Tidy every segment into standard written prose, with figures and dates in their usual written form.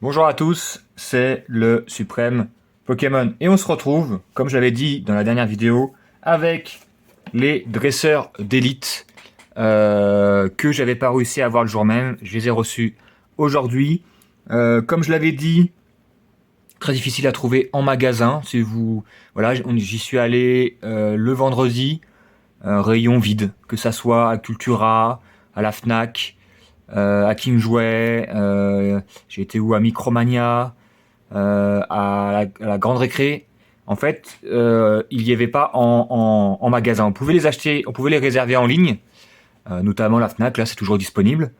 Bonjour à tous, c'est le Suprême Pokémon et on se retrouve, comme je l'avais dit dans la dernière vidéo, avec les dresseurs d'élite que j'avais pas réussi à avoir le jour même. Je les ai reçus aujourd'hui. Comme je l'avais dit, très difficile à trouver en magasin. Si vous, voilà, j'y suis allé le vendredi, rayon vide, que ça soit à Cultura, à la Fnac, à King Jouet, j'ai été où à Micromania, à la Grande Récré. En fait, il n'y avait pas en magasin. On pouvait les acheter, on pouvait les réserver en ligne, notamment la Fnac, là c'est toujours disponible.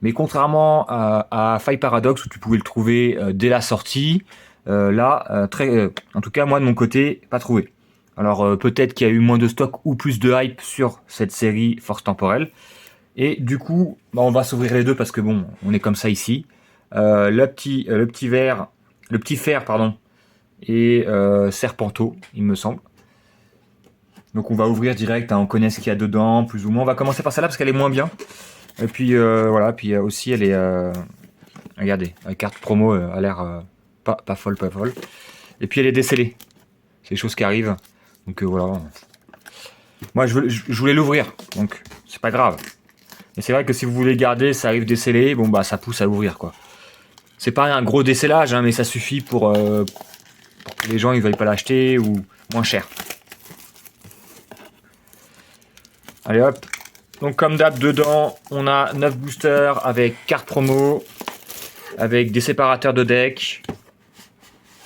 Mais contrairement à Five Paradox où tu pouvais le trouver dès la sortie, en tout cas moi de mon côté, pas trouvé. Alors peut-être qu'il y a eu moins de stock ou plus de hype sur cette série Force Temporelle. Et du coup, bah, on va s'ouvrir les deux parce que bon, on est comme ça ici. Le petit verre, le petit fer, pardon, et Serpento, il me semble. Donc on va ouvrir direct, hein, on connaît ce qu'il y a dedans, plus ou moins. On va commencer par celle-là parce qu'elle est moins bien. Et puis voilà, puis aussi elle est, regardez, la carte promo a l'air pas folle, pas folle. Et puis elle est décellée. C'est des choses qui arrivent. Donc voilà. Moi je voulais l'ouvrir, donc c'est pas grave. Mais c'est vrai que si vous voulez garder, ça arrive décellé, bon bah ça pousse à ouvrir quoi. C'est pas un gros décellage, hein, mais ça suffit pour que les gens ils veuillent pas l'acheter ou moins cher. Allez hop. Donc comme d'hab dedans, on a 9 boosters avec carte promo, avec des séparateurs de deck,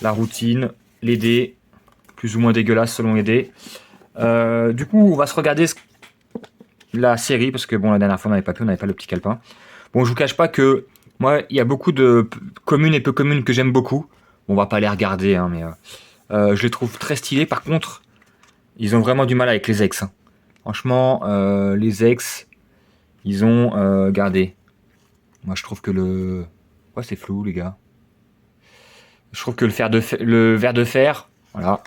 la routine, les dés, plus ou moins dégueulasse selon les dés. Du coup, on va se regarder la série, parce que bon, la dernière fois on n'avait pas pu, on n'avait pas le petit calepin. Bon, je vous cache pas que moi, il y a beaucoup de communes et peu communes que j'aime beaucoup. Bon, on va pas les regarder, hein, mais je les trouve très stylés. Par contre, ils ont vraiment du mal avec les ex, hein. Franchement, les ex, ils ont gardé. Moi, je trouve que le... Ouais, c'est flou, les gars. Je trouve que le verre de fer, voilà,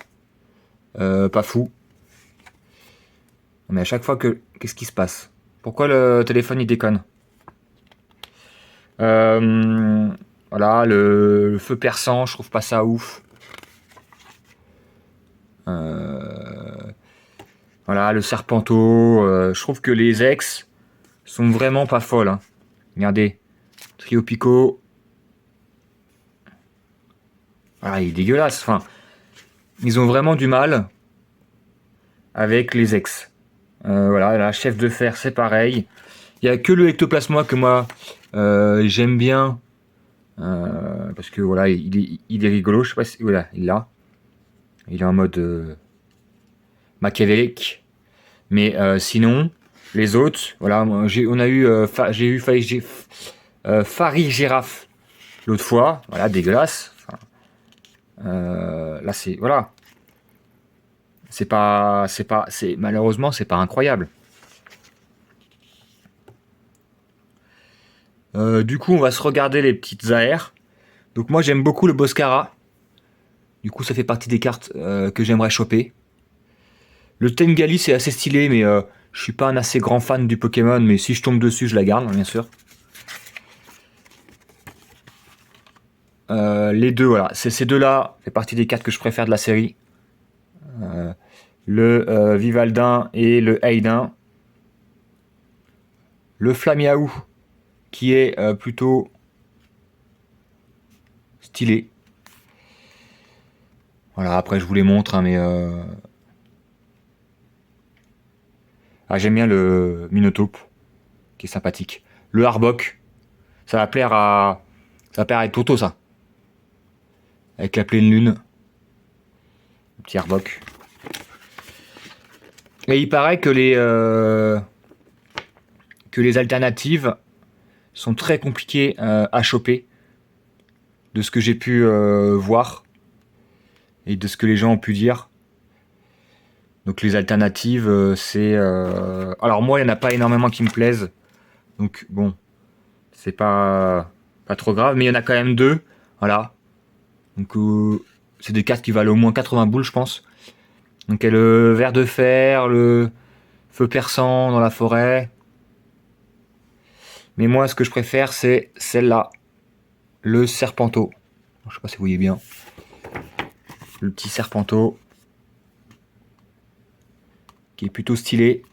pas fou. Mais à chaque fois que... Qu'est-ce qui se passe? Pourquoi le téléphone, il déconne? Euh, voilà, le feu perçant, je trouve pas ça ouf. Voilà, le Serpento, je trouve que les ex sont vraiment pas folles, hein. Regardez, Trio Pico. Voilà, il est dégueulasse. Enfin, ils ont vraiment du mal avec les ex. Voilà, la chef de fer, c'est pareil. Il y a que le ectoplasma que moi j'aime bien. Parce que voilà, il est rigolo. Je sais pas si. Voilà, il l'a. Il est en mode machiavélique. Mais sinon, les autres, voilà, on a eu, j'ai eu Farid Girafe l'autre fois, voilà, dégueulasse. Enfin, là, c'est, voilà, malheureusement, c'est pas incroyable. Du coup, on va se regarder les petites AR. Donc moi, j'aime beaucoup le Boscara. Du coup, ça fait partie des cartes que j'aimerais choper. Le Tengali, c'est assez stylé, mais je suis pas un assez grand fan du Pokémon. Mais si je tombe dessus, je la garde, bien sûr. Les deux, voilà. Ces deux-là fait partie des cartes que je préfère de la série. Le Vivaldin et le Aidin. Le Flamiaou, qui est plutôt stylé. Voilà, après je vous les montre, hein, mais... Ah, j'aime bien le Minotaur, qui est sympathique. Le Arbok, ça va plaire à... Ça va plaire à Toto, ça. Avec la pleine lune. Le petit Arbok. Et il paraît que les alternatives sont très compliquées à choper. De ce que j'ai pu voir. Et de ce que les gens ont pu dire. Donc les alternatives, c'est... Alors moi, il n'y en a pas énormément qui me plaisent. Donc bon, c'est pas trop grave. Mais il y en a quand même deux. Voilà. Donc c'est des cartes qui valent au moins 80 boules, je pense. Donc il y a le ver de fer, le feu perçant dans la forêt. Mais moi, ce que je préfère, c'est celle-là. le Serpento. Je sais pas si vous voyez bien. Le petit Serpento. Qui est plutôt stylé.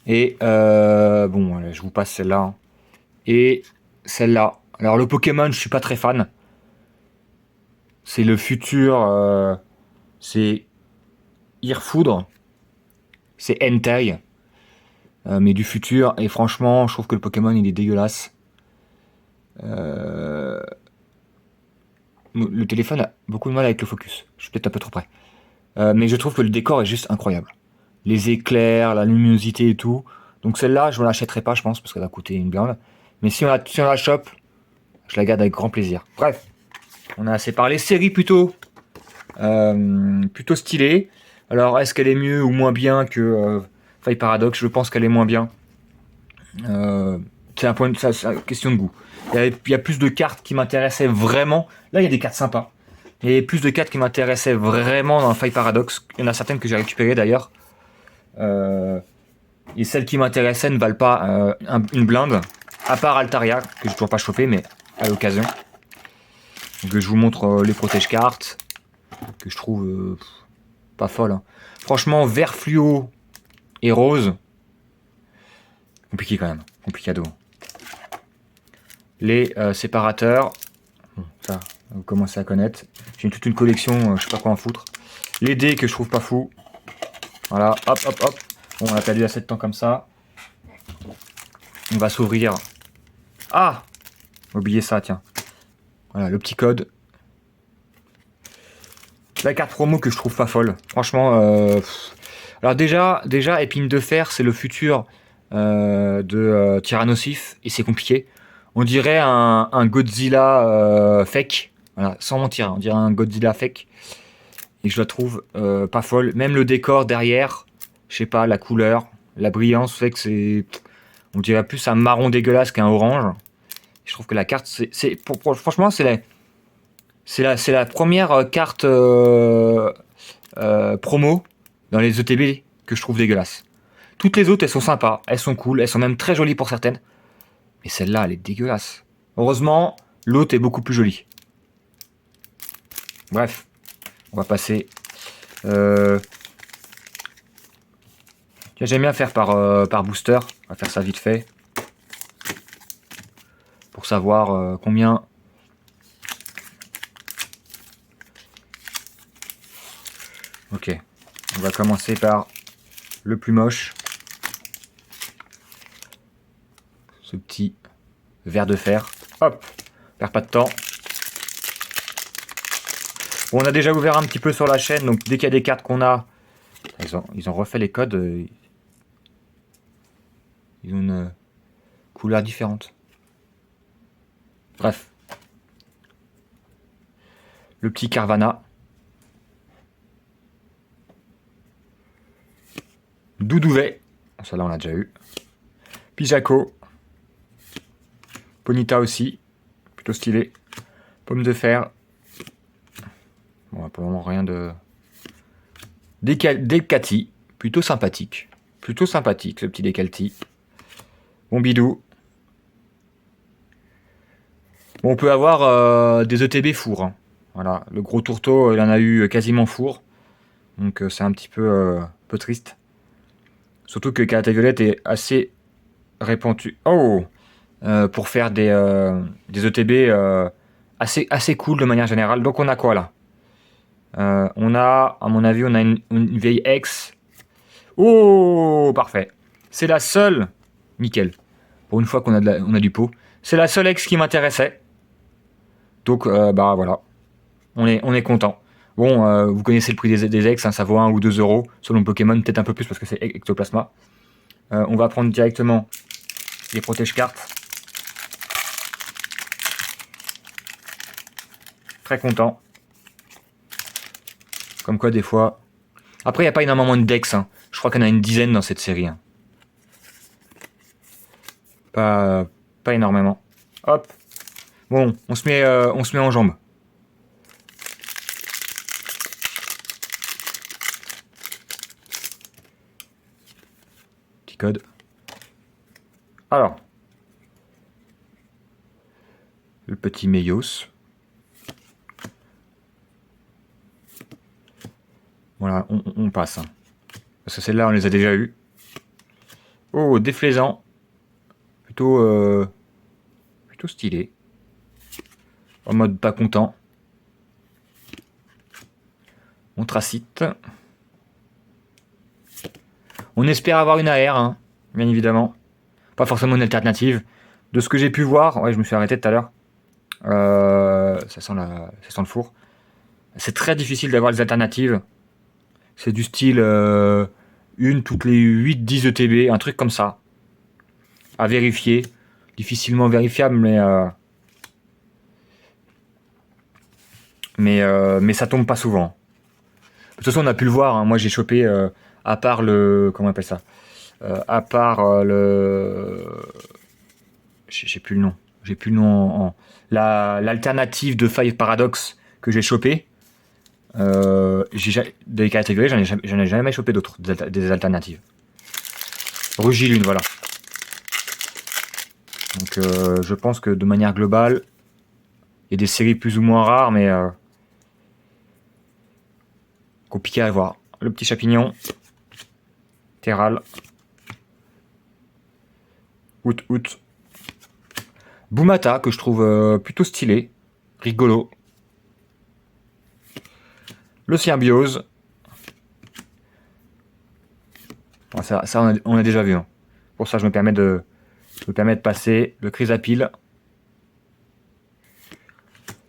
Et bon, allez, je vous passe celle-là. Hein. Et celle-là. Alors le Pokémon, je suis pas très fan. C'est le futur. C'est Irfoudre. C'est Entei. Mais du futur. Et franchement, je trouve que le Pokémon, il est dégueulasse. Le téléphone a beaucoup de mal avec le focus. Je suis peut-être un peu trop près. Mais je trouve que le décor est juste incroyable. Les éclairs, la luminosité et tout. Donc celle-là, je ne l'achèterai pas, je pense, parce qu'elle va coûter une blinde. Mais si on la chope, je la garde avec grand plaisir. Bref, on a assez parlé. Série plutôt stylée. Alors, est-ce qu'elle est mieux ou moins bien que Faille Paradox? Je pense qu'elle est moins bien. C'est un point, c'est une question de goût. Il y a plus de cartes qui m'intéressaient vraiment. Là, il y a des cartes sympas. Il y a plus de cartes qui m'intéressaient vraiment dans Faille Paradox. Il y en a certaines que j'ai récupérées d'ailleurs. Et celles qui m'intéressaient ne valent pas une blinde. À part Altaria, que j'ai toujours pas chopé, mais à l'occasion. Donc je vous montre les protège-cartes. Que je trouve pas folle. Hein. Franchement, vert fluo et rose. Compliqué quand même. Complicado. Les séparateurs. Bon, ça, vous commencez à connaître. J'ai toute une collection, je sais pas quoi en foutre. Les dés que je trouve pas fou. Voilà, hop, hop, hop. Bon, on a perdu assez de temps comme ça. On va s'ouvrir. Ah! Oubliez ça, tiens. Voilà, le petit code. La carte promo que je trouve pas folle. Franchement, alors déjà, Épine de Fer, c'est le futur de Tyrannosif. Et c'est compliqué. On dirait un Godzilla fake. Voilà, sans mentir, hein, on dirait un Godzilla fake. Et je la trouve pas folle. Même le décor derrière, je sais pas, la couleur, la brillance fait que c'est... On dirait plus un marron dégueulasse qu'un orange. Je trouve que la carte, franchement, c'est la première carte promo dans les ETB que je trouve dégueulasse. Toutes les autres, elles sont sympas, elles sont cool, elles sont même très jolies pour certaines. Mais celle-là, elle est dégueulasse. Heureusement, l'autre est beaucoup plus jolie. Bref, on va passer. J'aime bien faire par booster. On va faire ça vite fait. Pour savoir combien. Ok. On va commencer par le plus moche. Ce petit verre de fer. Hop. Perds pas de temps. Bon, on a déjà ouvert un petit peu sur la chaîne. Donc dès qu'il y a des cartes qu'on a. Ils ont refait les codes. Ils ont une couleur différente. Bref. Le petit Carvana. Doudouvet. Ça là on l'a déjà eu. Pijaco. Ponita aussi. Plutôt stylé. Pomme de fer. Bon, pour le moment rien de... Decati. Plutôt sympathique. Plutôt sympathique, le petit Decalti. Bon bidou. Bon, on peut avoir des ETB four. Hein. Voilà, le gros tourteau, il en a eu quasiment four. Donc c'est un petit peu triste. Surtout que Karate Violette est assez répandu. Oh pour faire des ETB assez cool de manière générale. Donc on a quoi là on a, à mon avis, on a une vieille ex. Oh, parfait. C'est la seule. Nickel. Pour une fois qu'on on a du pot. C'est la seule ex qui m'intéressait. Donc, bah voilà. On est content. Bon, vous connaissez le prix des ex, hein, ça vaut 1 ou 2 euros. Selon Pokémon, peut-être un peu plus parce que c'est Ectoplasma. On va prendre directement les protège-cartes. Très content. Comme quoi, des fois. Après, il n'y a pas énormément de decks. Hein. Je crois qu'il y en a une dizaine dans cette série. Hein. Pas énormément. Hop. Bon, on se met en jambe. Petit code. Alors. Le petit Meios. Voilà, on passe. Hein. Parce que celles-là, on les a déjà eues. Oh, déflaisant. Plutôt stylé. En mode pas content. Montracite. On espère avoir une AR, hein, bien évidemment. Pas forcément une alternative. De ce que j'ai pu voir, ouais, je me suis arrêté tout à l'heure. Ça sent le four. C'est très difficile d'avoir des alternatives. C'est du style une toutes les 8-10 ETB, un truc comme ça. À vérifier. Difficilement vérifiable, mais ça tombe pas souvent. De toute façon, on a pu le voir. Hein, moi, j'ai chopé, à part le... Comment on appelle ça à part le... J'ai plus le nom. J'ai plus le nom l'alternative de Five Paradox que j'ai chopé. Des catégories, j'en ai jamais chopé d'autres, des alternatives. Rugilune, voilà. Donc je pense que de manière globale, il y a des séries plus ou moins rares, mais compliqué à voir. Le petit champignon. Terral. Out. Boumata, que je trouve plutôt stylé. Rigolo. Le symbiose. Bon, ça on a déjà vu. Hein. Pour ça, je me permets de passer. Le chrysapile.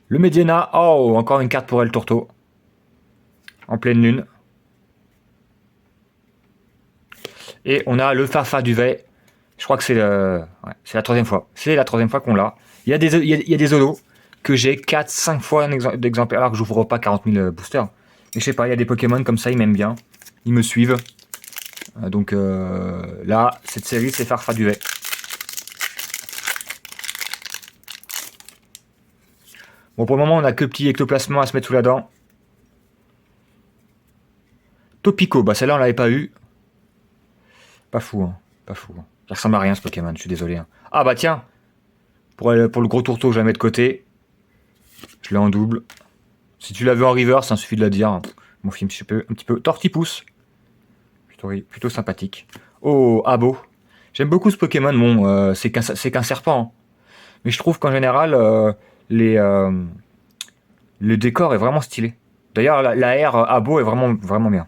Le Mediana. Oh, encore une carte pour El Torto. En pleine lune. Et on a le Farfaduvet. Je crois que c'est la troisième fois. C'est la troisième fois qu'on l'a. Il y a des holos que j'ai 4-5 fois d'exemplaires alors que j'ouvre pas 40 000 boosters. Mais je sais pas, il y a des Pokémon comme ça, ils m'aiment bien. Ils me suivent. Donc là, cette série, c'est Farfaduvet. Bon, pour le moment, on a que le petit ectoplasma à se mettre sous la dent. Topico, bah celle-là, on l'avait pas eu. Pas fou, hein. Pas fou. Hein. Ça ressemble à rien ce Pokémon, je suis désolé. Hein. Ah bah tiens, pour le gros tourteau, je la mets de côté. Je l'ai en double. Si tu l'as vu en reverse, ça suffit de la dire. Mon film, un petit peu. Tortipousse. Plutôt sympathique. Oh, Abo. J'aime beaucoup ce Pokémon. Bon, c'est qu'un serpent. Hein. Mais je trouve qu'en général, le décor est vraiment stylé. D'ailleurs, la R Abo est vraiment, vraiment bien.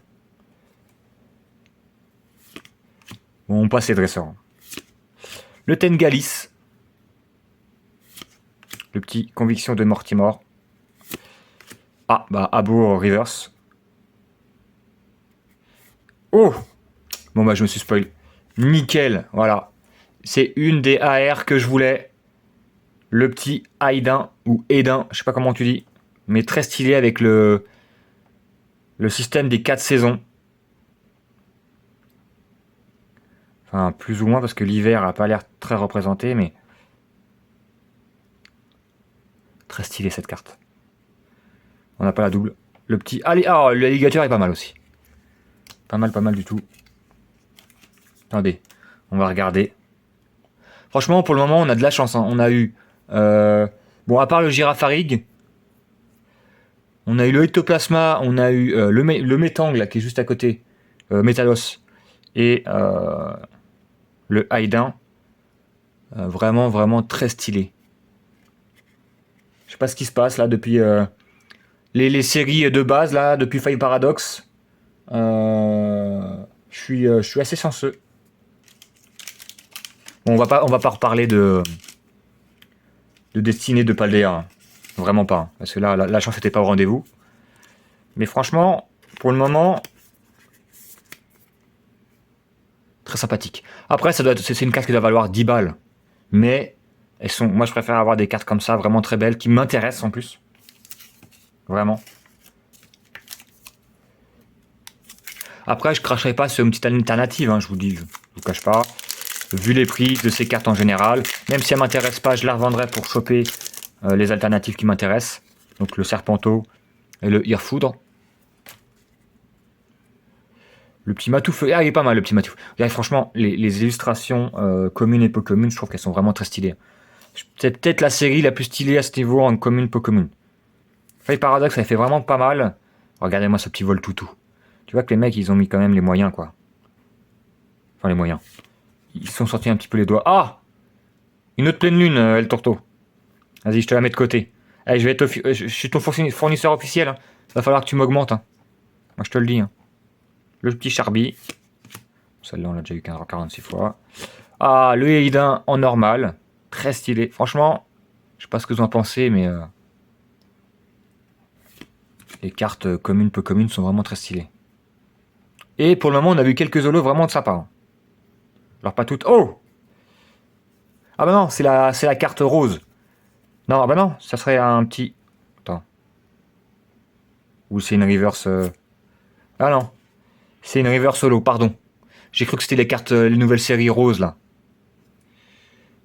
Bon, on passe les dresseurs. Le Tengalis. Le petit Conviction de Mortimore. Ah, bah, Abo reverse. Oh! Bon, bah, je me suis spoil. Nickel, voilà. C'est une des AR que je voulais. Le petit Aidin, ou Aidin, je sais pas comment tu dis. Mais très stylé avec le système des 4 saisons. Enfin, plus ou moins, parce que l'hiver a pas l'air très représenté, mais... Très stylé, cette carte. On n'a pas la double. Le petit... Allez, oh, l'alligator est pas mal aussi. Pas mal du tout. Attendez, on va regarder. Franchement, pour le moment, on a de la chance. Hein. On a eu... bon, à part le Girafarig, on a eu le Ectoplasma, on a eu le Métang, là, qui est juste à côté. Métalos. Et le Aidin. Vraiment, vraiment très stylé. Je sais pas ce qui se passe, là, depuis... les séries de base, là, depuis Five Paradox. Je suis assez chanceux. Bon, on va pas reparler de destinée de Paldea. Hein. Vraiment pas. Hein, parce que là, la chance n'était pas au rendez-vous. Mais franchement, pour le moment, très sympathique. Après, c'est une carte qui doit valoir 10 balles. Mais moi, je préfère avoir des cartes comme ça, vraiment très belles, qui m'intéressent en plus. Vraiment. Après, je cracherai pas sur une petite alternative, hein, je vous vous cache pas. Vu les prix de ces cartes en général, même si elles m'intéressent pas, je les revendrai pour choper les alternatives qui m'intéressent. Donc le Serpento et le Irfoudre. Le petit Matoufeu, il est pas mal le petit Matoufeu. Franchement, les illustrations communes et peu communes, je trouve qu'elles sont vraiment très stylées. C'est peut-être la série la plus stylée à ce niveau en commune Pokémon. Fire Paradox, ça fait vraiment pas mal. Regardez-moi ce petit vol toutou. Tu vois que les mecs, ils ont mis quand même les moyens, quoi. Enfin, les moyens. Ils se sont sortis un petit peu les doigts. Ah! Une autre pleine lune, El Torto. Vas-y, je te la mets de côté. Allez, je suis ton fournisseur officiel. Hein. Va falloir que tu m'augmentes. Hein. Moi, je te le dis. Hein. Le petit Charby. Celle-là, on l'a déjà eu 46 fois. Ah, le Eidin en normal. Très stylé. Franchement, je sais pas ce que vous en pensez, mais... les cartes communes, peu communes sont vraiment très stylées. Et pour le moment, on a vu quelques holos vraiment de sympa. Hein. Alors, pas toutes... Oh! Ah bah non, c'est la carte rose. Non, ah bah non, ça serait un petit... Attends. Ou c'est une reverse... Ah non. C'est une reverse holo, pardon. J'ai cru que c'était les cartes, les nouvelles séries roses, là.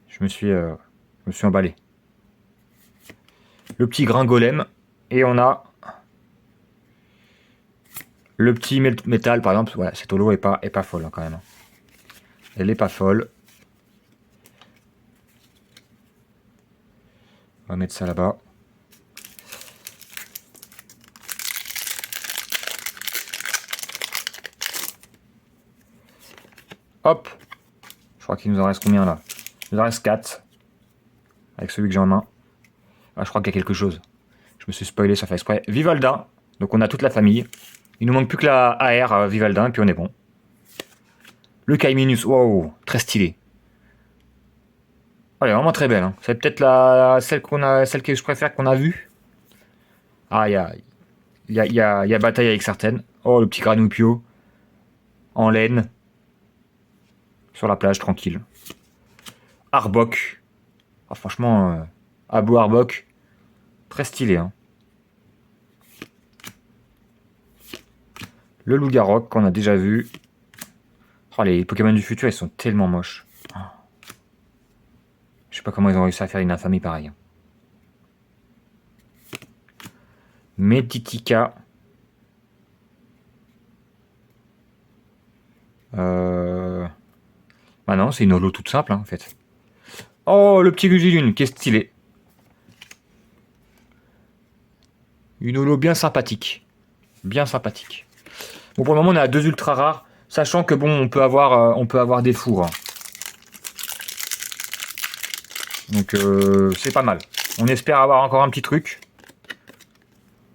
Je me suis emballé. Le petit grain golem. Et on a... le petit métal, par exemple. Voilà, cette holo est pas folle, hein, quand même. Elle est pas folle. On va mettre ça là-bas. Hop. Je crois qu'il nous en reste combien là? Il nous en reste 4. Avec celui que j'ai en main. Ah, je crois qu'il y a quelque chose. Je me suis spoilé, ça fait exprès. Vivaldin. Donc on a toute la famille. Il nous manque plus que la AR Vivaldin et puis on est bon. Le Kaiminus. Wow. Très stylé. Oh, elle est vraiment très belle. Hein. C'est peut-être celle que je préfère qu'on a vue. Ah, il y a bataille avec certaines. Oh, le petit Granupio. En laine. Sur la plage, tranquille. Arbok. Ah, franchement, Abu Arbok. Très stylé. Hein. Le Loup-Garok qu'on a déjà vu. Oh, les Pokémon du futur, ils sont tellement moches. Je sais pas comment ils ont réussi à faire une infamie pareille. Metitika. Bah non, c'est une holo toute simple, hein, en fait. Oh, le petit Guzilune, qui est stylé. Une holo bien sympathique. Bien sympathique. Bon, pour le moment, on a 2 ultra rares. Sachant que bon, on peut avoir des fours. Hein. Donc, c'est pas mal. On espère avoir encore un petit truc.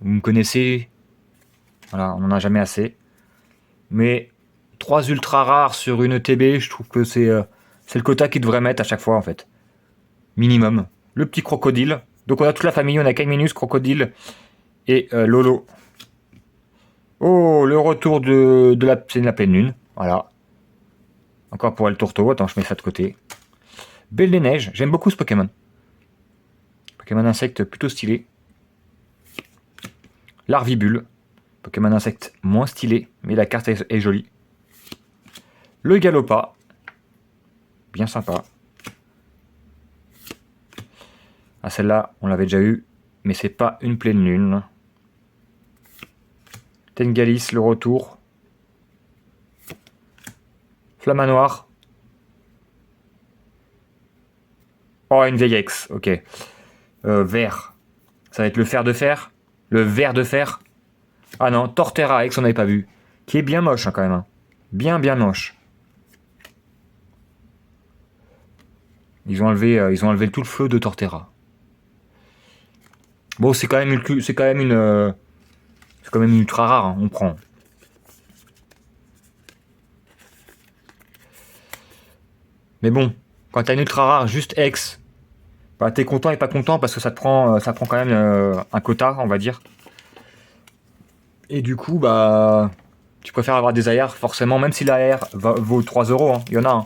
Vous me connaissez. Voilà, on n'en a jamais assez. Mais 3 ultra rares sur une TB, je trouve que c'est le quota qu'ils devraient mettre à chaque fois, en fait. Minimum. Le petit crocodile. Donc, on a toute la famille. On a Kaiminus, crocodile et Lolo. Oh, le retour de la pleine lune. Voilà. Encore pour El Torto. Attends, je mets ça de côté. Belle des neiges. J'aime beaucoup ce Pokémon. Pokémon insecte plutôt stylé. Larvibule. Pokémon insecte moins stylé, mais la carte est jolie. Le Galopa. Bien sympa. Ah, celle-là, on l'avait déjà eu, mais c'est pas une pleine lune. Tengalis, le retour. Flamanoir. Oh, une vieille ex, ok. Vert. Ça va être le fer de fer. Le ver de fer. Ah non, Torterra ex, on n'avait pas vu. Qui est bien moche, hein, quand même. Hein. Bien moche. Ils ont enlevé tout le feu de Torterra. Bon, c'est quand même une ultra rare, hein, on prend. Mais bon, quand t'as une ultra rare juste ex, bah t'es content et pas content parce que ça prend quand même un quota, on va dire. Et du coup, bah, tu préfères avoir des AR forcément, même si l'AR vaut 3 euros, hein, il y en a. Hein.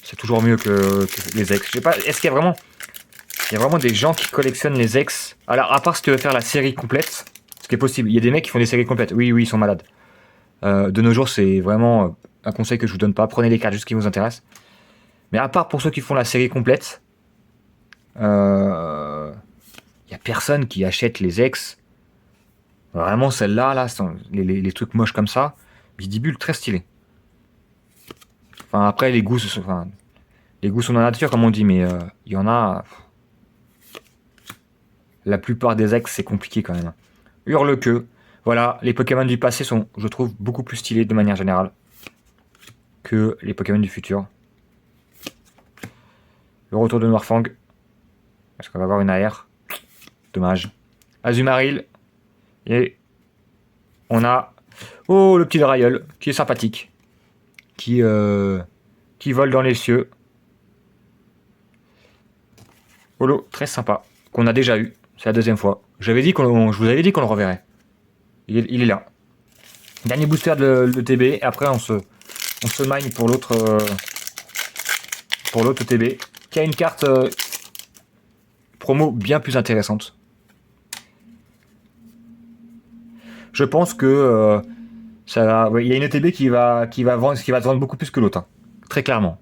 C'est toujours mieux que les ex. Je sais pas, est-ce qu'il y a vraiment des gens qui collectionnent les ex? Alors, à part si tu veux faire la série complète, ce qui est possible. Il y a des mecs qui font des séries complètes. Oui, ils sont malades. De nos jours, c'est vraiment un conseil que je vous donne pas. Prenez les cartes juste qui vous intéressent. Mais à part pour ceux qui font la série complète, il y a personne qui achète les ex. Vraiment, celle-là, là, les trucs moches comme ça, Bidibule très stylé. Enfin, après, les goûts, enfin, Les goûts sont dans la nature, comme on dit, mais il y en a... La plupart des ex, c'est compliqué quand même. Hurle-queue. Voilà, les Pokémon du passé sont, je trouve, beaucoup plus stylés de manière générale que les Pokémon du futur. Le retour de Noirfang. Est-ce qu'on va avoir une AR? Dommage. Azumarill. Et on a... Oh, le petit Draeul, qui est sympathique. Qui vole dans les cieux. Holo, très sympa. Qu'on a déjà eu. C'est la deuxième fois. Je vous avais dit qu'on le reverrait. Il est là. Dernier booster de TB. Après, on se mine pour l'autre TB. Qui a une carte promo bien plus intéressante. Je pense que il y a une TB qui va se vendre beaucoup plus que l'autre. Hein. Très clairement.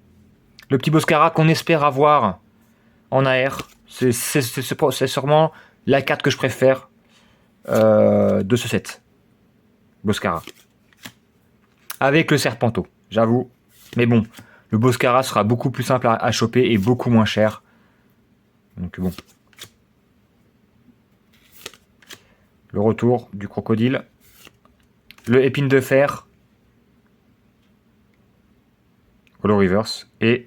Le petit Boscara qu'on espère avoir en AR. C'est sûrement la carte que je préfère de ce set. Boscara. Avec le Serpenteau, j'avoue. Mais bon, le Boscara sera beaucoup plus simple à choper et beaucoup moins cher. Donc bon. Le retour du crocodile. Le épine de fer. Holo Reverse. Et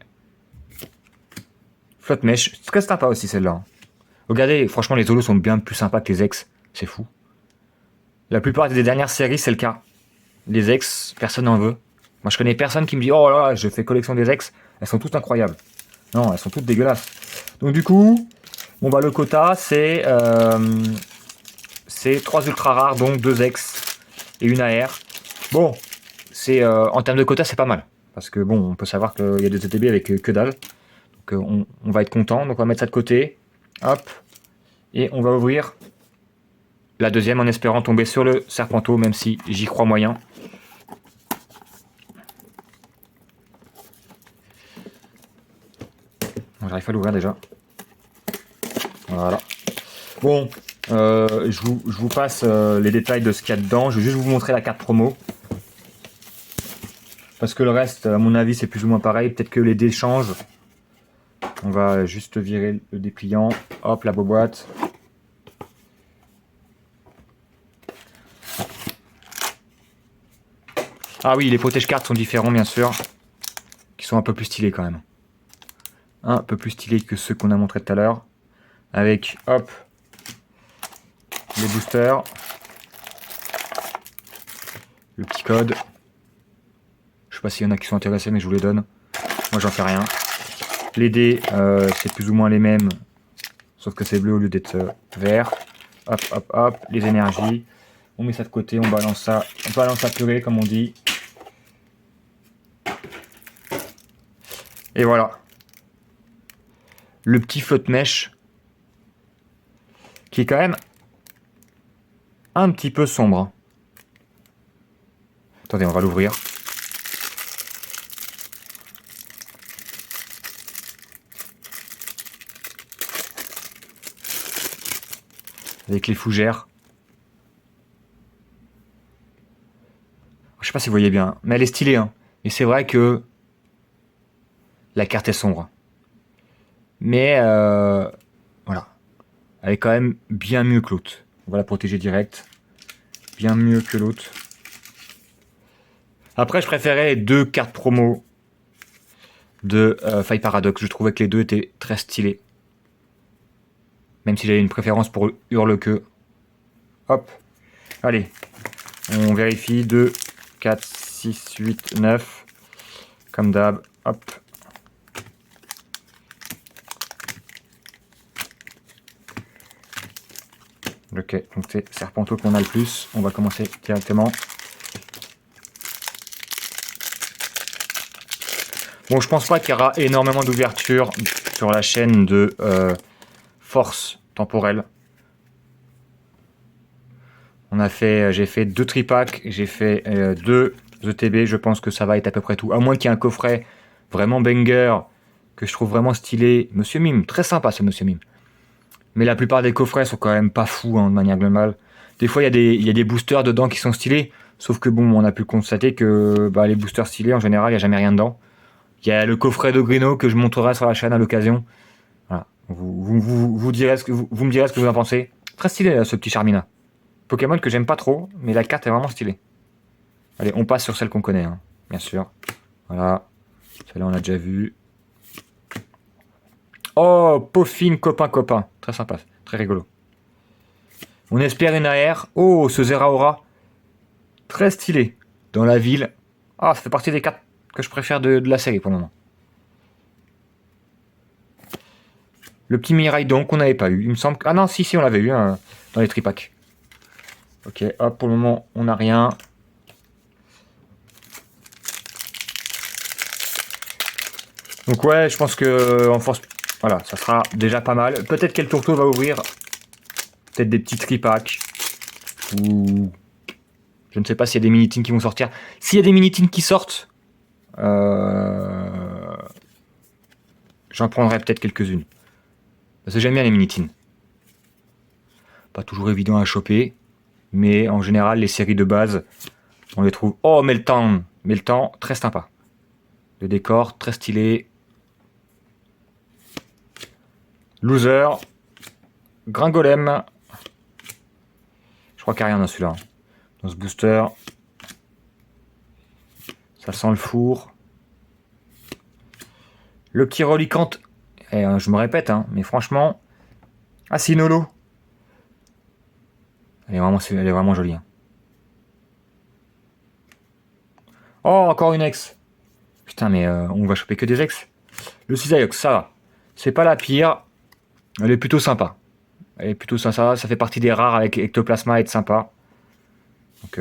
Flotte Mèche. C'est très sympa aussi celle-là. Regardez, franchement, les holos sont bien plus sympas que les ex. C'est fou. La plupart des dernières séries, c'est le cas. Les ex, personne n'en veut. Moi, je connais personne qui me dit « Oh là là, je fais collection des ex. Elles sont toutes incroyables. » Non, elles sont toutes dégueulasses. Donc du coup, bon bah le quota, c'est 3 ultra rares, donc 2 ex et une AR. Bon, en termes de quota, c'est pas mal. Parce que bon, on peut savoir qu'il y a des ETB avec que dalle. Donc on va être content. Donc on va mettre ça de côté. Hop. Et on va ouvrir la deuxième en espérant tomber sur le Serpenteau, même si j'y crois moyen. Bon, j'arrive pas à l'ouvrir déjà. Voilà. Bon, je vous passe les détails de ce qu'il y a dedans. Je vais juste vous montrer la carte promo. Parce que le reste, à mon avis, c'est plus ou moins pareil. Peut-être que les dés changent. On va juste virer le dépliant. Hop, la boîte. Ah oui, les protège-cartes sont différents, bien sûr. Qui sont un peu plus stylés quand même. Un peu plus stylés que ceux qu'on a montrés tout à l'heure. Avec, hop, les boosters. Le petit code. Je sais pas s'il y en a qui sont intéressés, mais je vous les donne. Moi, j'en fais rien. Les dés, c'est plus ou moins les mêmes. Sauf que c'est bleu au lieu d'être vert. Hop, hop, hop. Les énergies. On met ça de côté, on balance ça. On balance la purée, comme on dit. Et voilà. Le petit flotte mèche. Qui est quand même un petit peu sombre. Attendez, on va l'ouvrir. Avec les fougères. Je sais pas si vous voyez bien, mais elle est stylée. Hein. Et c'est vrai que la carte est sombre. Mais voilà. Elle est quand même bien mieux que l'autre. On va la protéger direct. Bien mieux que l'autre. Après, je préférais les 2 cartes promo de Faille Paradox. Je trouvais que les deux étaient très stylés. Même si j'avais une préférence pour Hurle-queue. Hop. Allez. On vérifie. 2, 4, 6, 8, 9. Comme d'hab. Hop. Ok. Donc c'est Serpenteau qu'on a le plus. On va commencer directement. Bon, je pense pas qu'il y aura énormément d'ouverture sur la chaîne de force temporelle. J'ai fait 2 tripacks, j'ai fait 2 ETB, je pense que ça va être à peu près tout. À moins qu'il y ait un coffret vraiment banger, que je trouve vraiment stylé. Monsieur Mime, très sympa ce Monsieur Mime. Mais la plupart des coffrets sont quand même pas fous, hein, de manière globale. Des fois, il y a des boosters dedans qui sont stylés, sauf que bon, on a pu constater que les boosters stylés, en général, il n'y a jamais rien dedans. Il y a le coffret de Grino que je montrerai sur la chaîne à l'occasion. Voilà. Vous direz vous me direz ce que vous en pensez. Très stylé ce petit Charmina. Pokémon que j'aime pas trop, mais la carte est vraiment stylée. Allez, on passe sur celle qu'on connaît, hein, bien sûr. Voilà. Celle-là, on l'a déjà vue. Oh, Pauphine, copain. Très sympa, très rigolo. On espère une AR. Oh, ce Zeraora. Très stylé. Dans la ville. Ah, ça fait partie des cartes que je préfère de la série pour le moment. Le petit Miraidon qu'on n'avait pas eu. Il me semble que... Ah non, si, on l'avait eu hein, dans les tripacks. Ok, hop, pour le moment, on n'a rien. Donc ouais, je pense que en force... Voilà, ça sera déjà pas mal. Peut-être quel tourteau va ouvrir. Peut-être des petits tripacks. Ou... Je ne sais pas s'il y a des mini-teams qui vont sortir. S'il y a des mini-teams qui sortent... J'en prendrai peut-être quelques-unes. Parce que j'aime bien les mini-teams. Pas toujours évident à choper. Mais en général, les séries de base, on les trouve... Oh, Meltan, très sympa. Le décor, très stylé. Loser. Gringolem. Je crois qu'il n'y a rien dans celui-là. Dans ce booster. Ça sent le four. Le petit Reliquante. Je me répète, hein, mais franchement... Ah, c'est une holo. Elle est vraiment jolie. Hein. Oh, encore une ex. Putain, mais on va choper que des ex. Le Cisaillux, ça va. C'est pas la pire. Elle est plutôt sympa. Ça fait partie des rares avec Ectoplasma, être sympa. Donc,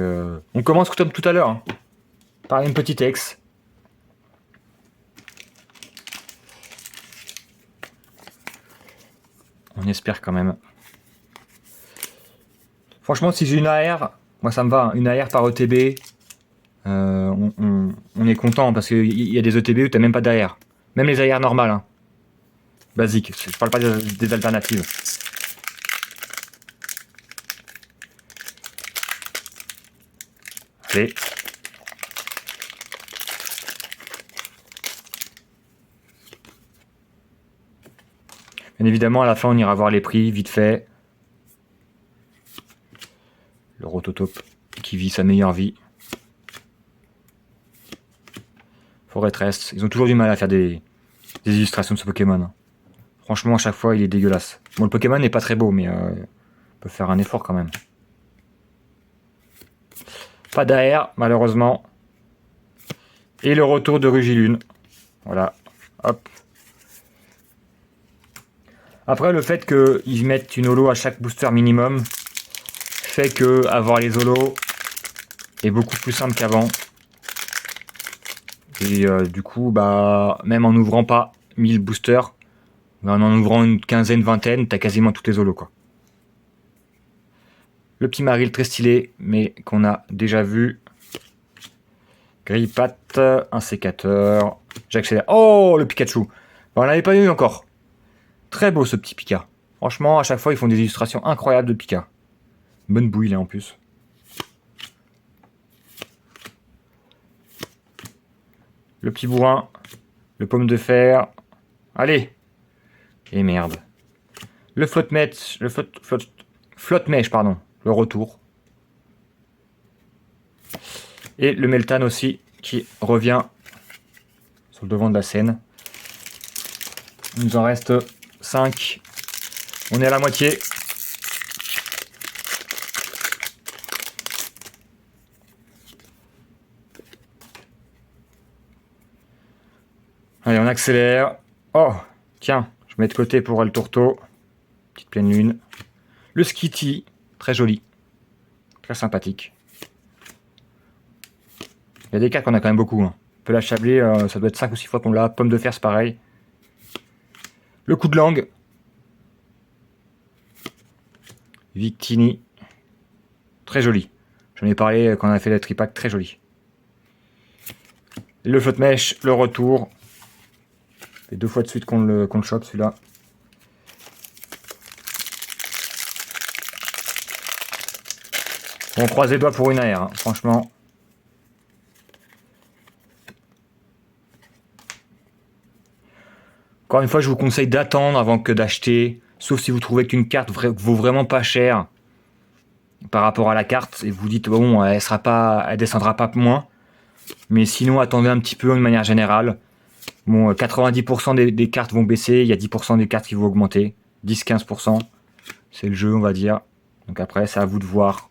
on commence comme tout à l'heure. Hein, par une petite ex. On espère quand même. Franchement, si j'ai une AR, moi ça me va. Hein, une AR par ETB. On est content parce qu'il y a des ETB où t'as même pas d'AR. Même les AR normales. Hein. Basiques. Je parle pas des alternatives. Allez. Bien évidemment, à la fin, on ira voir les prix, vite fait. Le Rototope qui vit sa meilleure vie. Forest, ils ont toujours du mal à faire des illustrations de ce Pokémon. Hein. Franchement, à chaque fois, il est dégueulasse. Bon, le Pokémon n'est pas très beau, mais on peut faire un effort quand même. Pas d'AR, malheureusement. Et le retour de Rugilune. Voilà. Hop. Après, le fait qu'ils mettent une holo à chaque booster minimum fait que avoir les holos est beaucoup plus simple qu'avant. Et du coup, bah, même en n'ouvrant pas 1000 boosters, bah, en ouvrant une quinzaine, vingtaine, t'as quasiment toutes les holos, quoi. Le petit Maril très stylé, mais qu'on a déjà vu. Grille-patte, un sécateur. J'accélère. Oh, le Pikachu. Bah, on l'avait pas eu encore. Très beau ce petit Pika. Franchement, à chaque fois, ils font des illustrations incroyables de Pika. Bonne bouille là en plus. Le petit bourrin. Le pomme de fer. Allez. Et merde. Le flotte-mèche. Flotte-mèche, pardon. Le retour. Et le Meltan aussi qui revient sur le devant de la scène. Il nous en reste 5. On est à la moitié. Allez, on accélère. Oh, tiens, je mets de côté pour le tourteau. Petite pleine lune. Le Skitty, très joli. Très sympathique. Il y a des cartes qu'on a quand même beaucoup. Hein. On peut la chabler, ça doit être 5 ou 6 fois qu'on l'a. Pomme de fer, c'est pareil. Le coup de langue. Victini. Très joli. J'en ai parlé quand on a fait le tripack, très joli. Le flotte-mèche, le retour. Ça fait 2 fois de suite qu'on le chope celui-là. On croise les doigts pour une AR, hein, franchement. Encore une fois, je vous conseille d'attendre avant que d'acheter, sauf si vous trouvez qu'une carte vaut vraiment pas cher par rapport à la carte et vous dites bon, elle descendra pas moins. Mais sinon, attendez un petit peu de manière générale. Bon, 90% des cartes vont baisser, il y a 10% des cartes qui vont augmenter. 10-15%, c'est le jeu, on va dire. Donc après, c'est à vous de voir.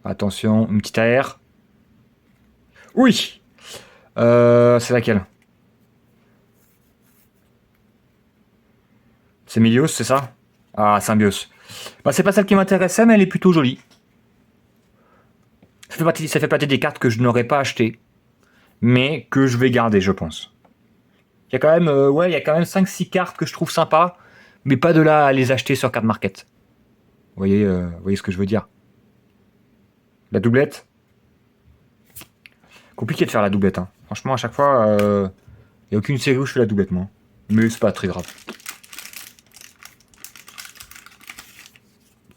Attention, une petite AR. Oui. C'est laquelle? C'est Milios, c'est ça? Ah, Symbios. Bah, c'est pas celle qui m'intéressait, mais elle est plutôt jolie. Ça fait partie des cartes que je n'aurais pas achetées, mais que je vais garder, je pense. Il y a quand même, il y a quand même 5-6 cartes que je trouve sympas, mais pas de là à les acheter sur Card Market. Vous voyez ce que je veux dire? La doublette. Compliqué de faire la doublette, hein. Franchement, à chaque fois, il n'y a aucune série où je fais la doublette, moi. Mais c'est pas très grave.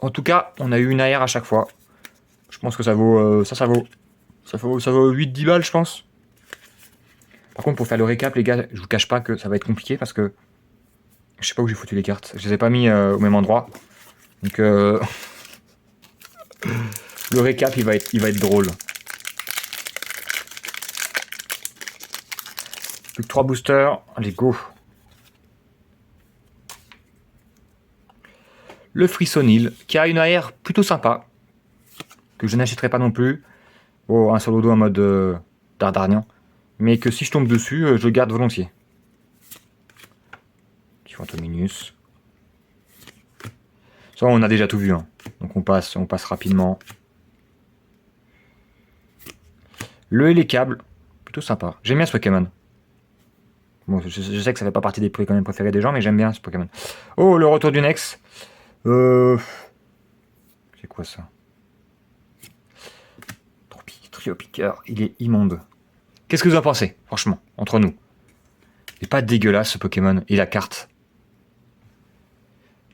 En tout cas, on a eu une AR à chaque fois. Je pense que ça vaut, ça vaut 8-10 balles, je pense. Par contre, pour faire le récap, les gars, je vous cache pas que ça va être compliqué parce que je sais pas où j'ai foutu les cartes. Je les ai pas mis au même endroit. Donc, le récap, il va être drôle. Plus que 3 boosters. Allez, go. Le Frissonil, qui a une AR plutôt sympa, que je n'achèterai pas non plus. Oh, un solo dos en mode Dardarnian. Mais que si je tombe dessus, je le garde volontiers. Petit Fantominus. Ça, on a déjà tout vu, hein. Donc on passe rapidement. Le Hélicable, plutôt sympa. J'aime bien ce Pokémon. Bon, je sais que ça fait pas partie des Pokémon préférés des gens, mais j'aime bien ce Pokémon. Oh, le retour du Nex. C'est quoi ça? Trio Piqueur, il est immonde. Qu'est-ce que vous en pensez, franchement, entre nous? Il est pas dégueulasse ce Pokémon. Et la carte.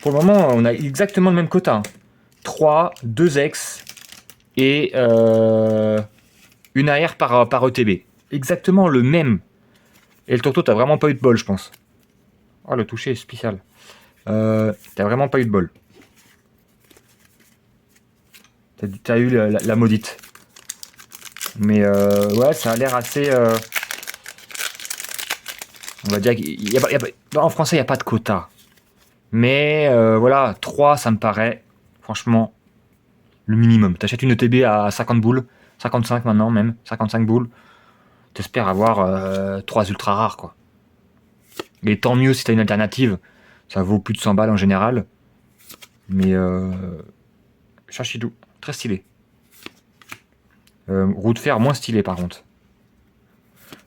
Pour le moment, on a exactement le même quota, hein. 3, 2 X et une AR par ETB. Exactement le même. Et le Torto, t'as vraiment pas eu de bol, je pense. Oh, le toucher est spécial. T'as vraiment pas eu de bol. T'as eu la maudite. Mais ouais, ça a l'air assez... on va dire en français, il n'y a pas de quota. Mais voilà, 3, ça me paraît, franchement, le minimum. T'achètes une ETB à 50 boules, 55 maintenant même, 55 boules. T'espères avoir 3 ultra rares, quoi. Et tant mieux si t'as une alternative. Ça vaut plus de 100 balles en général. Mais Chachidou, très stylé. Roue de fer, moins stylé par contre.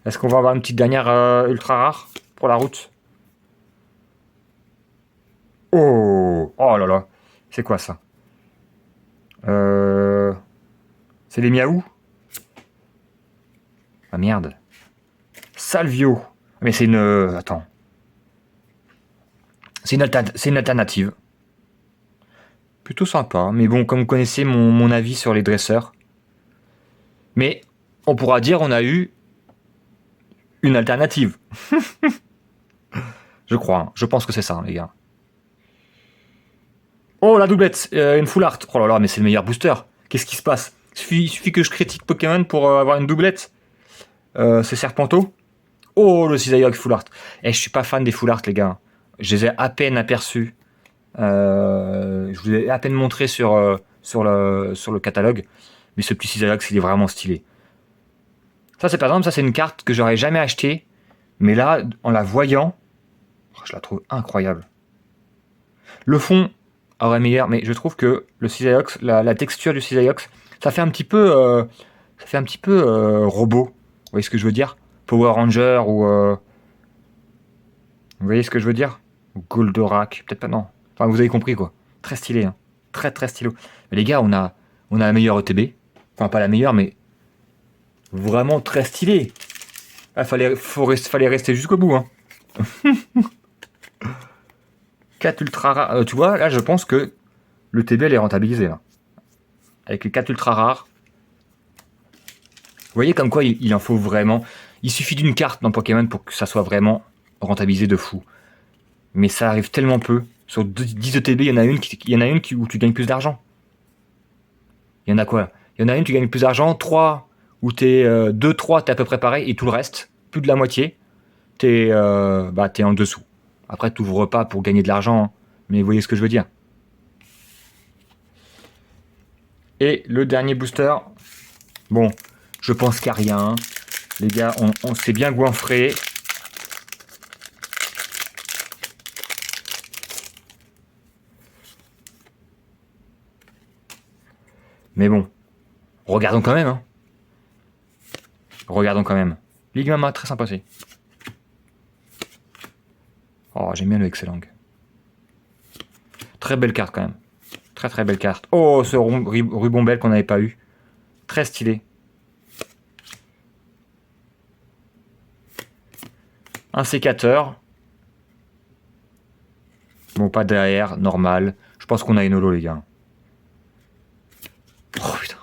Est-ce qu'on va avoir une petite dernière ultra rare pour la route? Oh, oh là là. C'est quoi ça? C'est les miaou? Ah merde. Salvio. Mais c'est une... attends. C'est une alternative. Plutôt sympa. Mais bon, comme vous connaissez mon avis sur les dresseurs. Mais on pourra dire on a eu une alternative. Je crois. Hein. Je pense que c'est ça, hein, les gars. Oh, la doublette. Une full art. Oh là là, mais c'est le meilleur booster. Qu'est-ce qui se passe? Il suffit que je critique Pokémon pour avoir une doublette. C'est Serpento. Oh, le Cisaillok full art. Je suis pas fan des full art, les gars. Je les ai à peine aperçus. Je vous ai à peine montré sur le catalogue. Mais ce petit Cisaillok, il est vraiment stylé. Ça, c'est par exemple, ça c'est une carte que j'aurais jamais achetée. Mais là, en la voyant, je la trouve incroyable. Le fond aurait meilleur, mais je trouve que le Cisaillok, la texture du Cisaillok, ça fait un petit peu, robot. Vous voyez ce que je veux dire? Power Ranger ou vous voyez ce que je veux dire? Ou Goldorak, peut-être pas, non. Enfin, vous avez compris quoi. Très stylé, hein. Très très stylo. Mais les gars, on a la meilleure ETB. Enfin, pas la meilleure, mais vraiment très stylé. Ah, fallait rester jusqu'au bout, hein. 4 ultra rares. Tu vois, là, je pense que le TB, elle est rentabilisée, là. Avec les 4 ultra rares. voyez comme quoi il en faut vraiment. Il suffit d'une carte dans Pokémon pour que ça soit vraiment rentabilisé de fou. Mais ça arrive tellement peu. Sur 10 ETB, il y en a une où tu gagnes plus d'argent. Il y en a quoi? Il y en a une, tu gagnes plus d'argent. 3, où t'es 2, 3, t'es à peu près pareil. Et tout le reste, plus de la moitié, t'es en dessous. Après, t'ouvres pas pour gagner de l'argent. Hein. Mais vous voyez ce que je veux dire. Et le dernier booster. Bon, je pense qu'il n'y a rien. Hein. Les gars, on s'est bien goinfré. Mais bon, regardons quand même. Hein. Regardons quand même. Ligue Mama, très sympa aussi. Oh, j'aime bien le Excellang. Très belle carte quand même. Très très belle carte. Oh, ce ruban belle qu'on n'avait pas eu. Très stylé. Un sécateur. Bon, pas derrière, normal. Je pense qu'on a une holo, les gars. Oh putain.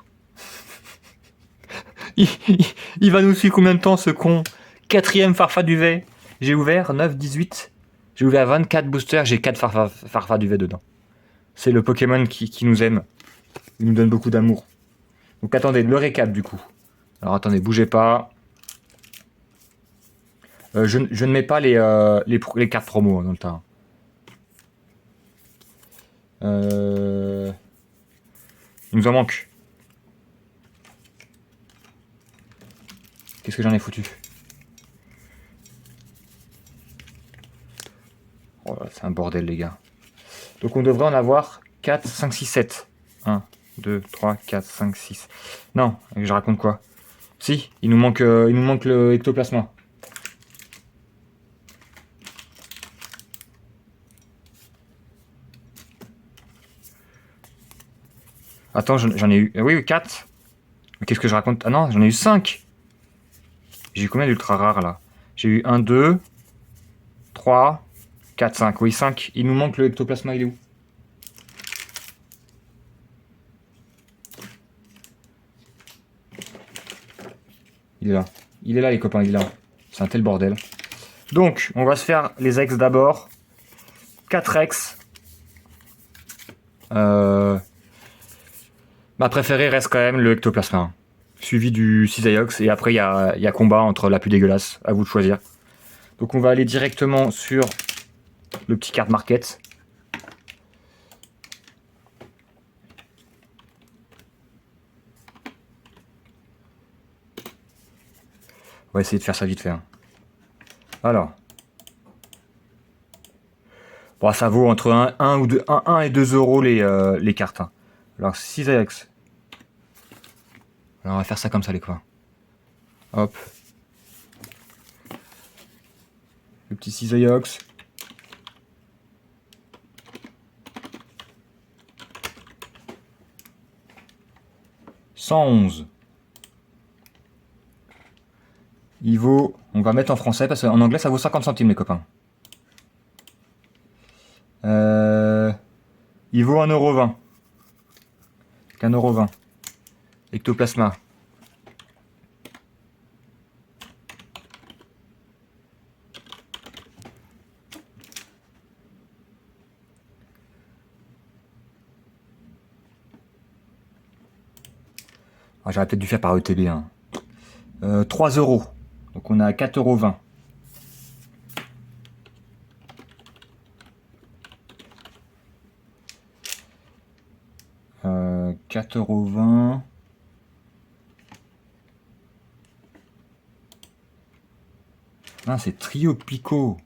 Il va nous suivre combien de temps, ce con? 4ème Farfaduvet. J'ai ouvert 9, 18. J'ai ouvert 24 boosters, j'ai 4 Farfaduvet dedans. C'est le Pokémon qui nous aime. Il nous donne beaucoup d'amour. Donc attendez, le récap du coup. Alors attendez, bougez pas. Je ne mets pas les cartes promo dans le tas. Il nous en manque. Qu'est-ce que j'en ai foutu? Oh là, c'est un bordel, les gars. Donc on devrait en avoir 4, 5, 6, 7. 1, 2, 3, 4, 5, 6. Non, je raconte quoi? Si, il nous manque le ectoplasma. Attends, j'en ai eu... Oui, 4. Mais qu'est-ce que je raconte? Ah non, j'en ai eu 5. J'ai eu combien d'ultra rares là? J'ai eu 1, 2, 3, 4, 5. Oui, 5. Il nous manque le ectoplasma, il est où? Il est là. Il est là, les copains, il est là. C'est un tel bordel. Donc, on va se faire les ex d'abord. 4 ex. Ma préférée reste quand même le ectoplasma. Suivi du Cisaiox. Et après, il y a combat entre la plus dégueulasse. À vous de choisir. Donc, on va aller directement sur le petit card market. On va essayer de faire ça vite fait. Hein. Alors. Bon, ça vaut entre 1 et 2 euros les cartes. Hein. Alors, 6 Ajax. Alors, on va faire ça comme ça, les copains. Hop. Le petit 6 Ajax. « 111. Il vaut... On va mettre en français parce qu'en anglais, ça vaut 50 centimes, les copains. Il vaut 1,20 €. 1,20 €. Ectoplasma. Ah, j'aurais peut-être dû faire par ETB. Hein. 3 €. Donc on a 4,20 €. Euh, 4,20 €. Ah, c'est Trio Pico.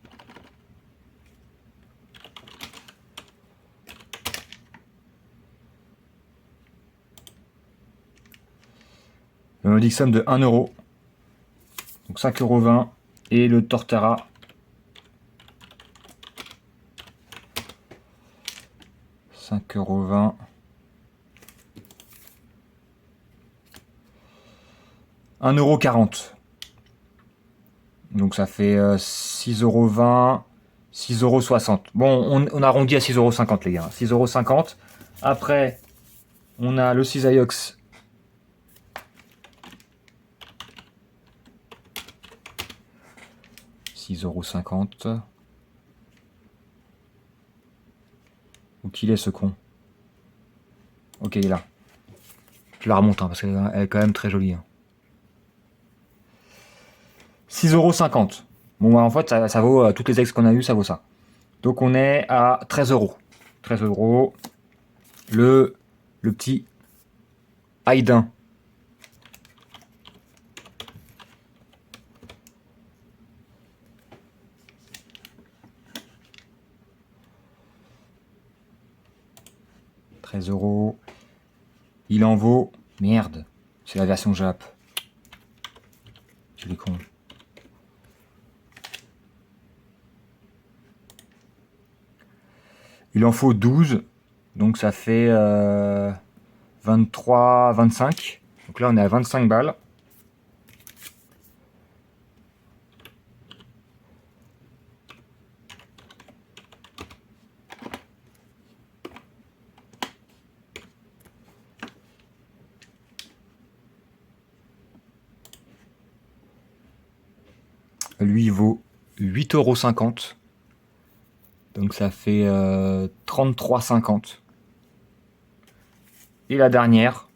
Le modique somme de 1 €. Donc 5,20 €. Et le Torterra. 5,20 €. 1,40 €. Donc ça fait 6,20 €, 6,60 €. Bon, on arrondit à 6,50 € les gars. 6,50 €. Après, on a le Cisaiox. 6,50 €. Où qu'il est ce con? Ok, il est là. Je la remonte parce qu'elle est quand même très jolie. 6,50 €. Bon, en fait, ça vaut toutes les ex qu'on a eues, ça vaut ça. Donc on est à 13 €. 13 €. Le petit Haydn. €. Il en vaut... Merde. C'est la version Jap. Je les con. Il en faut 12. Donc ça fait 23, 25. Donc là on est à 25 balles. Lui, il vaut 8,50 €. Donc ça fait 33,50 €. Et la dernière,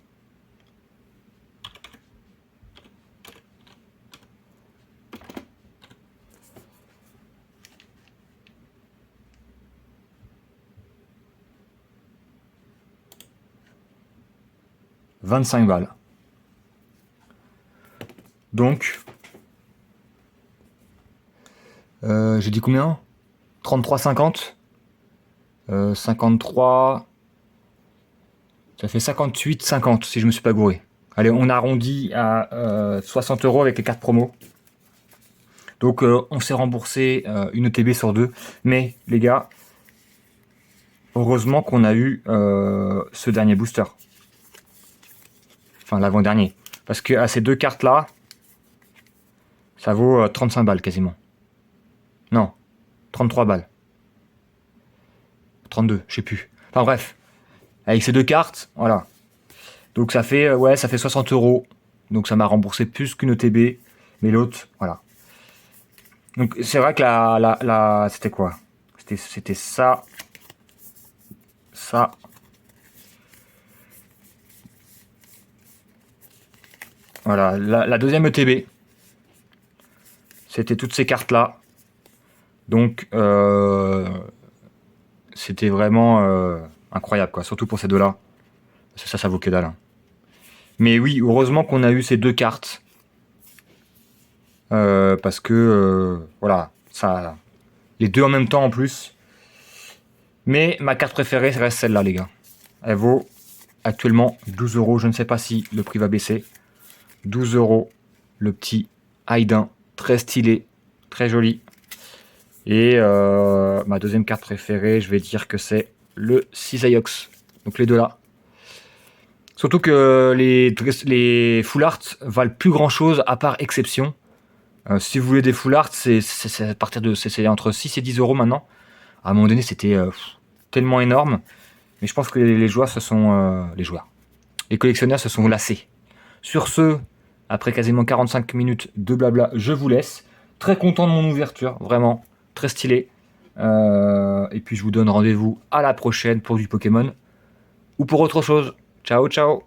« 25 balles. Donc, j'ai dit combien? 33,50 €. 53... Ça fait 58,50 si je me suis pas gouré. Allez, on arrondit à 60 € avec les cartes promo. Donc on s'est remboursé une ETB sur 2. Mais les gars, heureusement qu'on a eu ce dernier booster. Enfin l'avant-dernier. Parce que à ces deux cartes là, ça vaut 35 balles quasiment. Non, 33 balles. 32, je sais plus. Enfin bref, avec ces deux cartes, voilà. Donc ça fait, ouais, ça fait 60 €. Donc ça m'a remboursé plus qu'une ETB. Mais l'autre, voilà. Donc c'est vrai que c'était quoi? C'était ça. Ça. Voilà, la deuxième ETB. C'était toutes ces cartes-là. Donc c'était vraiment incroyable, quoi. Surtout pour ces deux-là. Ça vaut que dalle. Hein. Mais oui, heureusement qu'on a eu ces deux cartes. Parce que, voilà, ça... Les deux en même temps en plus. Mais ma carte préférée reste celle-là, les gars. Elle vaut actuellement 12 €. Je ne sais pas si le prix va baisser. 12 €. Le petit Haydn. Très stylé. Très joli. Et ma deuxième carte préférée, je vais dire que c'est le Cisaiox. Donc les deux là. Surtout que les full art valent plus grand chose à part exception. Si vous voulez des full art, c'est à partir de c'est entre 6 et 10 € maintenant. À un moment donné, c'était tellement énorme. Mais je pense que les joueurs les collectionneurs se sont lassés. Sur ce, après quasiment 45 minutes de blabla, je vous laisse. Très content de mon ouverture, vraiment. Très stylé. Et puis je vous donne rendez-vous à la prochaine pour du Pokémon. Ou pour autre chose. Ciao, ciao.